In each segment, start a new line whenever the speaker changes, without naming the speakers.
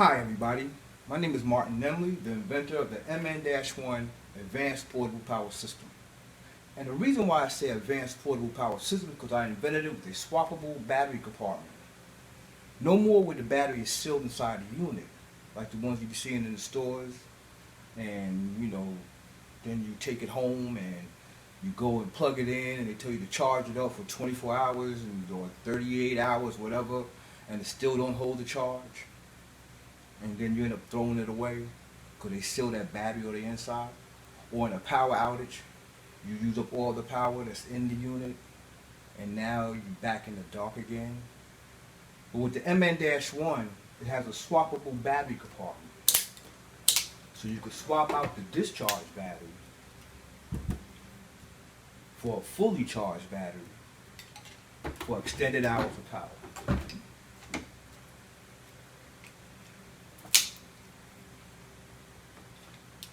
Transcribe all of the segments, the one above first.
Hi everybody, my name is Martin Nemley, the inventor of the MN-1 Advanced Portable Power System. And the reason why I say Advanced Portable Power System is because I invented it with a swappable battery compartment. No more where the battery is sealed inside the unit, like the ones you be seeing in the stores, and then you take it home and you go and plug it in and they tell you to charge it up for 24 hours or 38 hours, whatever, and it still don't hold the charge. And then you end up throwing it away because they seal that battery on the inside. Or in a power outage, you use up all the power that's in the unit and now you're back in the dark again. But with the MN-1, it has a swappable battery compartment. So you could swap out the discharged battery for a fully charged battery for extended hours of power.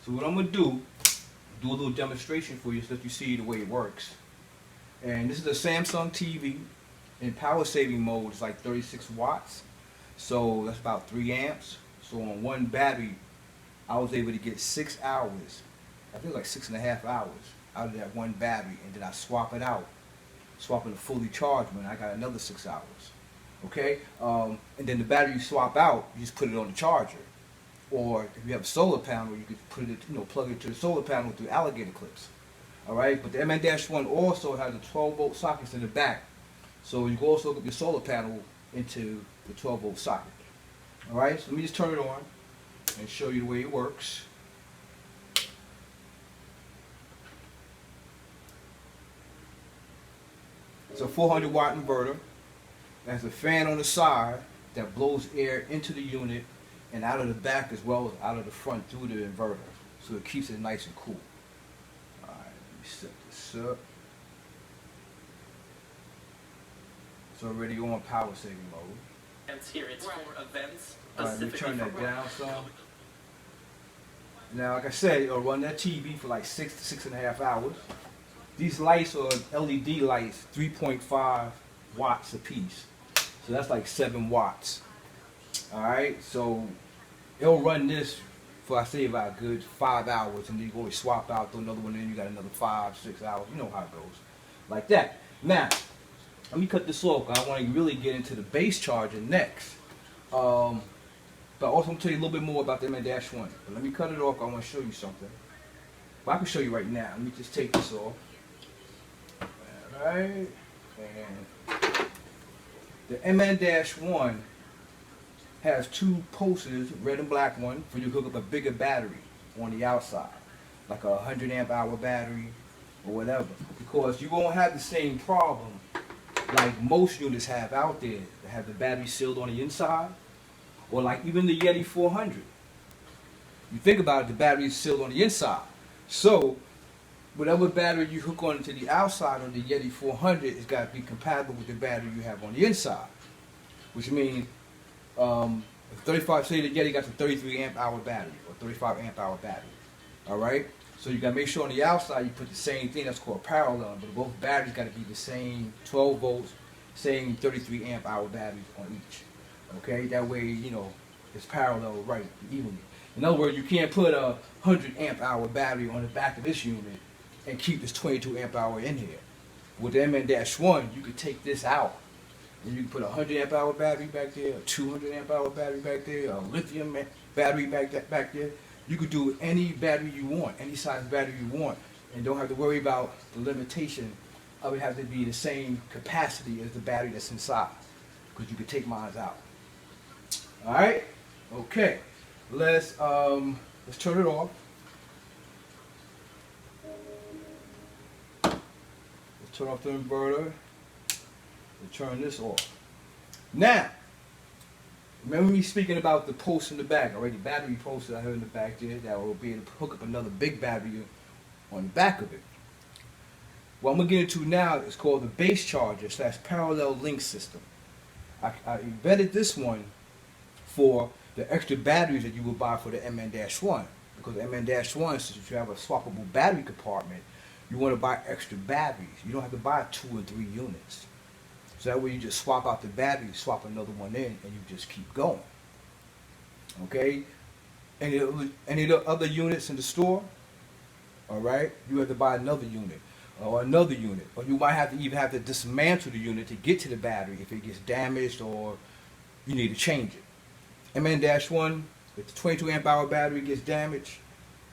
So what I'm going to do a little demonstration for you so that you see the way it works. And this is a Samsung TV. In power saving mode, it's like 36 watts. So that's about 3 amps. So on one battery, I was able to get 6 hours. I think like 6.5 hours out of that one battery. And then I swap it out. Swapping a fully charged one, I got another 6 hours. Okay? And then the battery you swap out, you just put it on the charger. Or if you have a solar panel, you could put it, plug it to the solar panel through alligator clips. All right, but the MN-1 also has a 12-volt sockets in the back, so you can also hook up your solar panel into the 12-volt socket. All right, so let me just turn it on and show you the way it works. It's a 400-watt inverter. It has a fan on the side that blows air into the unit and out of the back as well as out of the front through the inverter. So it keeps it nice and cool. Alright, let me set this up. It's already on power saving mode.
Here it's for events.
Alright, let me turn that down some. Now, like I said, it'll run that TV for like 6 to 6.5 hours. These lights are LED lights, 3.5 watts a piece. So that's like 7 watts. Alright, so it'll run this for, I say, about a good 5 hours, and then you go and swap out, throw another one in, you got another 5, 6 hours. You know how it goes. Like that. Now, let me cut this off. I want to really get into the base charger next. But I also want to tell you a little bit more about the MN-1. But let me cut it off. I want to show you something. Well, I can show you right now. Let me just take this off. Alright. And the MN-1 has 2 pulses, red and black one, for you to hook up a bigger battery on the outside, like a 100 amp hour battery or whatever, because you won't have the same problem like most units have out there that have the battery sealed on the inside, or like even the Yeti 400. You think about it, the battery is sealed on the inside, so whatever battery you hook on to the outside on the Yeti 400 has got to be compatible with the battery you have on the inside, which means if 35, say the Yeti got the 33 amp hour battery or 35 amp hour battery. Alright? So you gotta make sure on the outside you put the same thing, that's called parallel, but both batteries gotta be the same 12 volts, same 33 amp hour batteries on each. Okay? That way, it's parallel right evenly. In other words, you can't put a 100 amp hour battery on the back of this unit and keep this 22 amp hour in here. With the MN-1, you could take this out. And you can put a 100 amp hour battery back there, a 200 amp hour battery back there, a lithium battery back there. You could do any battery you want, any size battery you want, and don't have to worry about the limitation of it having to be the same capacity as the battery that's inside, because you could take mine out. All right, okay. Let's turn it off. Let's turn off the inverter. Turn this off. Now, remember me speaking about the post in the back, already battery post that I have in the back there that will be able to hook up another big battery on the back of it. What I'm going to get into now is called the base charger / parallel link system. I invented this one for the extra batteries that you would buy for the MN-1, because the MN-1, since you have a swappable battery compartment, you want to buy extra batteries. You don't have to buy 2 or 3 units. So that way you just swap out the battery, swap another one in, and you just keep going. Okay, any of the other units in the store, all right, you have to buy another unit or another unit, or you might have to even have to dismantle the unit to get to the battery if it gets damaged or you need to change it. MN-1, if the 22 amp hour battery gets damaged,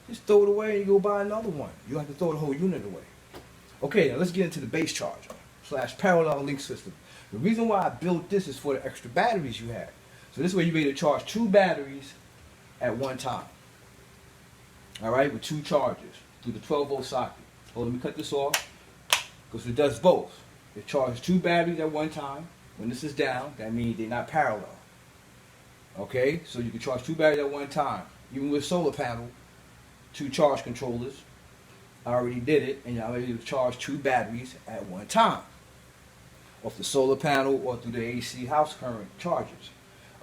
just throw it away and go buy another one. You don't have to throw the whole unit away. Okay, now let's get into the base charger / parallel link system. The reason why I built this is for the extra batteries you have. So this way you'll be able to charge 2 batteries at one time. Alright, with 2 chargers through the 12-volt socket. Oh, let me cut this off, because it does both. It charges 2 batteries at one time. When this is down, that means they're not parallel. Okay, so you can charge 2 batteries at one time. Even with solar panel, 2 charge controllers. I already did it, and I'm able to charge 2 batteries at one time. Off the solar panel or through the AC house current chargers.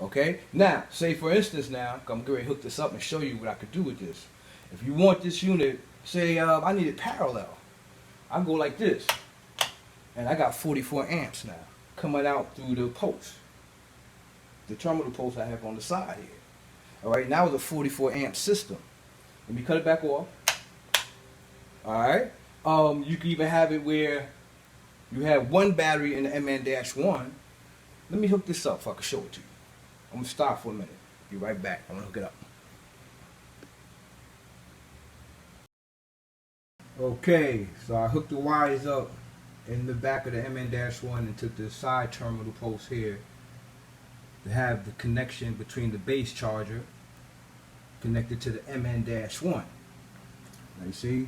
Okay, now, say for instance now, I'm going to hook this up and show you what I could do with this. If you want this unit, say I need it parallel, I go like this, and I got 44 amps now coming out through the post, the terminal post I have on the side here. Alright, now it's a 44 amp system. Let me cut it back off. Alright, you can even have it where you have 1 battery in the MN-1. Let me hook this up so I can show it to you. I'm going to stop for a minute. Be right back. I'm going to hook it up. Okay, so I hooked the wires up in the back of the MN-1 and took the side terminal post here to have the connection between the base charger connected to the MN-1. Now you see,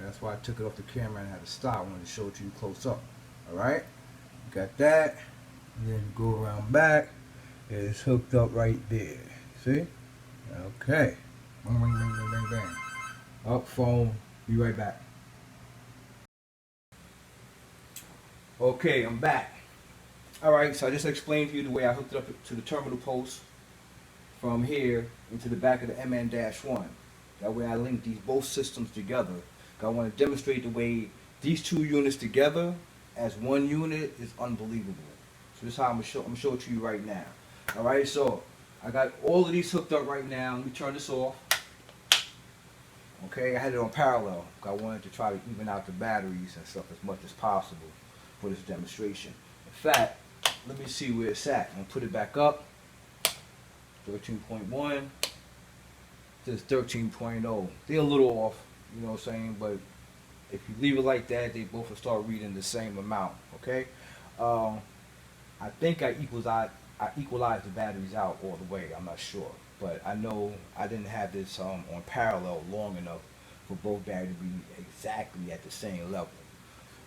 that's why I took it off the camera and had to stop. I wanted to show it to you close up. Alright, got that, and then go around back. It's hooked up right there. See? Okay. Bang, bang, bang, bang, bang, bang. Up phone. Be right back. Okay, I'm back. Alright, so I just explained to you the way I hooked it up to the terminal post from here into the back of the MN-1. That way I link these both systems together. I want to demonstrate the way these 2 units together as one unit is unbelievable. So this is how I'm gonna show it to you right now. Alright, so I got all of these hooked up right now. Let me turn this off. Okay, I had it on parallel. I wanted to try to even out the batteries and stuff as much as possible for this demonstration. In fact, let me see where it's at. I'm going to put it back up. 13.1. This is 13.0. They're a little off, you know what I'm saying, but if you leave it like that, they both will start reading the same amount, okay? I think I equalized the batteries out all the way. I'm not sure, but I know I didn't have this on parallel long enough for both batteries to be exactly at the same level.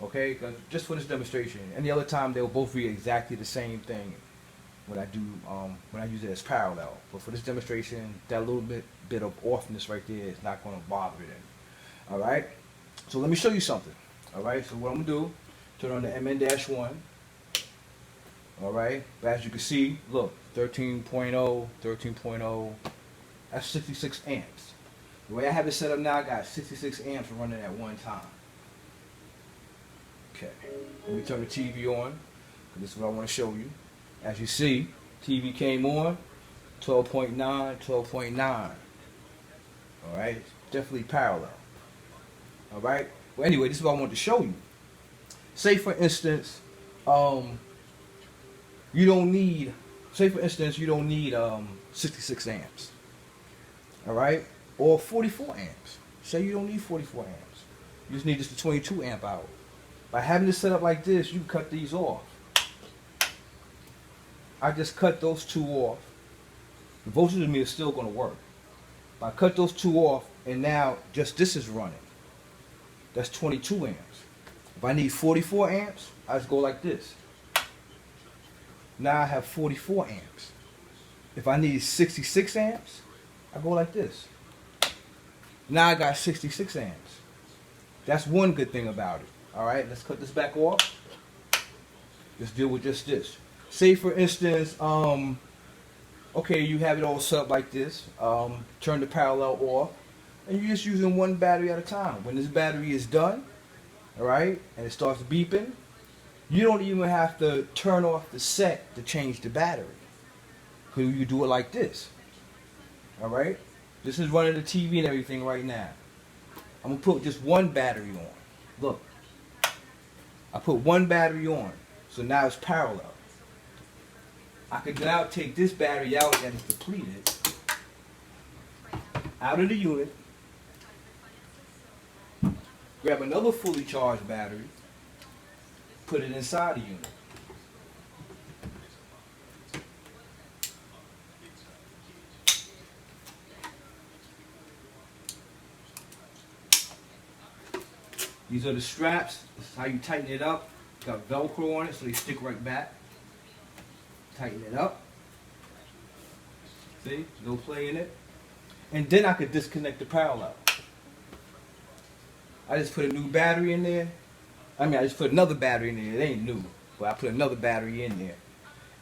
Okay, because just for this demonstration, any other time they'll both read exactly the same thing when I do when I use it as parallel. But for this demonstration, that little bit of offness right there is not going to bother it. All right, so let me show you something. All right, so what I'm gonna do, turn on the MN-1. All right, but as you can see, look, 13.0, 13.0, that's 66 amps. The way I have it set up now, I got 66 amps running at one time. Okay, let me turn the TV on, because this is what I want to show you. As you see, TV came on, 12.9, 12.9. All right, definitely parallel. All right, well anyway, this is what I wanted to show you. Say for instance, you don't need, say for instance, you don't need 66 amps. All right, or 44 amps. Say you don't need 44 amps. You just need just the 22 amp hour. By having this set up like this, you can cut these off. I just cut those 2 off. The voltage meter is still going to work. But I cut those 2 off, and now just this is running. That's 22 amps. If I need 44 amps, I just go like this. Now I have 44 amps. If I need 66 amps, I go like this. Now I got 66 amps. That's one good thing about it. All right, let's cut this back off. Let's deal with just this. Say for instance, okay, you have it all set up like this. Turn the parallel off, and you're just using 1 battery at a time. When this battery is done, all right, and it starts beeping, you don't even have to turn off the set to change the battery. Because you do it like this. Alright? This is running the TV and everything right now. I'm going to put just one battery on. Look. I put one battery on. So now it's parallel. I could now take this battery out that is depleted out of the unit. Grab another fully charged battery. Put it inside the unit. These are the straps. This is how you tighten it up. It's got Velcro on it so they stick right back. Tighten it up. See? No play in it. And then I could disconnect the parallel. I just put a new battery in there. I just put another battery in there. It ain't new. But I put another battery in there.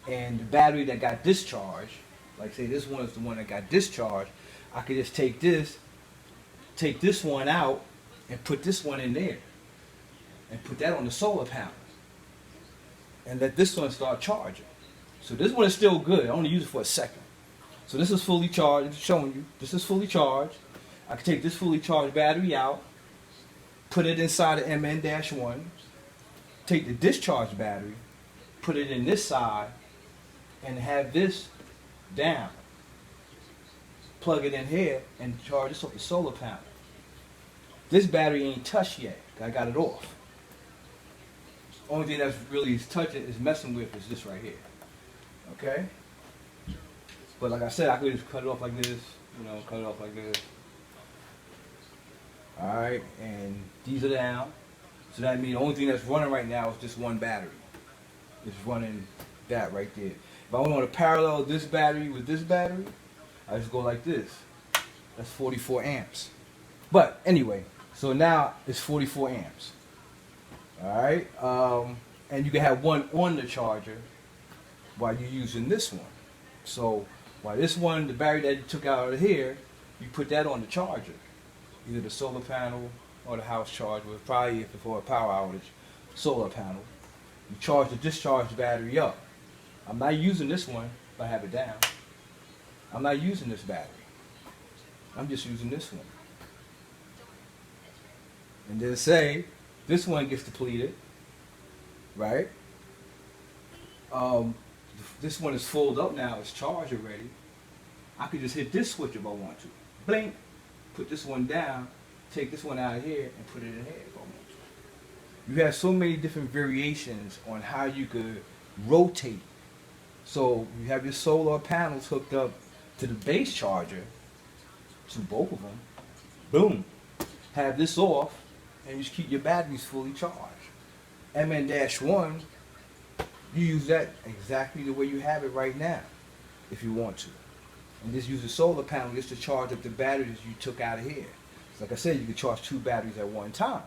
And the battery that got discharged, like say this one is the one that got discharged, I could just take this one out, and put this one in there. And put that on the solar panel. And let this one start charging. So this one is still good. I only use it for a second. So this is fully charged. It's showing you. This is fully charged. I can take this fully charged battery out. Put it inside the MN-1. Take the discharged battery. Put it in this side. And have this down. Plug it in here and charge this off the solar panel. This battery ain't touched yet. I got it off. Only thing that's really touching is messing with is this right here. Okay? But like I said, I could just cut it off like this. Cut it off like this. Alright, and these are down. So that means the only thing that's running right now is just one battery. It's running that right there. If I want to parallel this battery with this battery, I just go like this. That's 44 amps. But anyway, so now it's 44 amps. Alright, and you can have one on the charger while you're using this one. So while this one, the battery that you took out of here, you put that on the charger. Either the solar panel or the house charger, probably if it's for a power outage, solar panel. You charge the discharged battery up. I'm not using this one if I have it down. I'm not using this battery. I'm just using this one. And then say, this one gets depleted, right? This one is full up now, it's charged already. I could just hit this switch if I want to. Blink, put this one down, take this one out of here and put it in here if I want to. You have so many different variations on how you could rotate. So you have your solar panels hooked up to the base charger, to both of them. Boom. Have this off. And you just keep your batteries fully charged. MN-1, you use that exactly the way you have it right now, if you want to. And just use the solar panel just to charge up the batteries you took out of here. So like I said, you can charge two batteries at one time.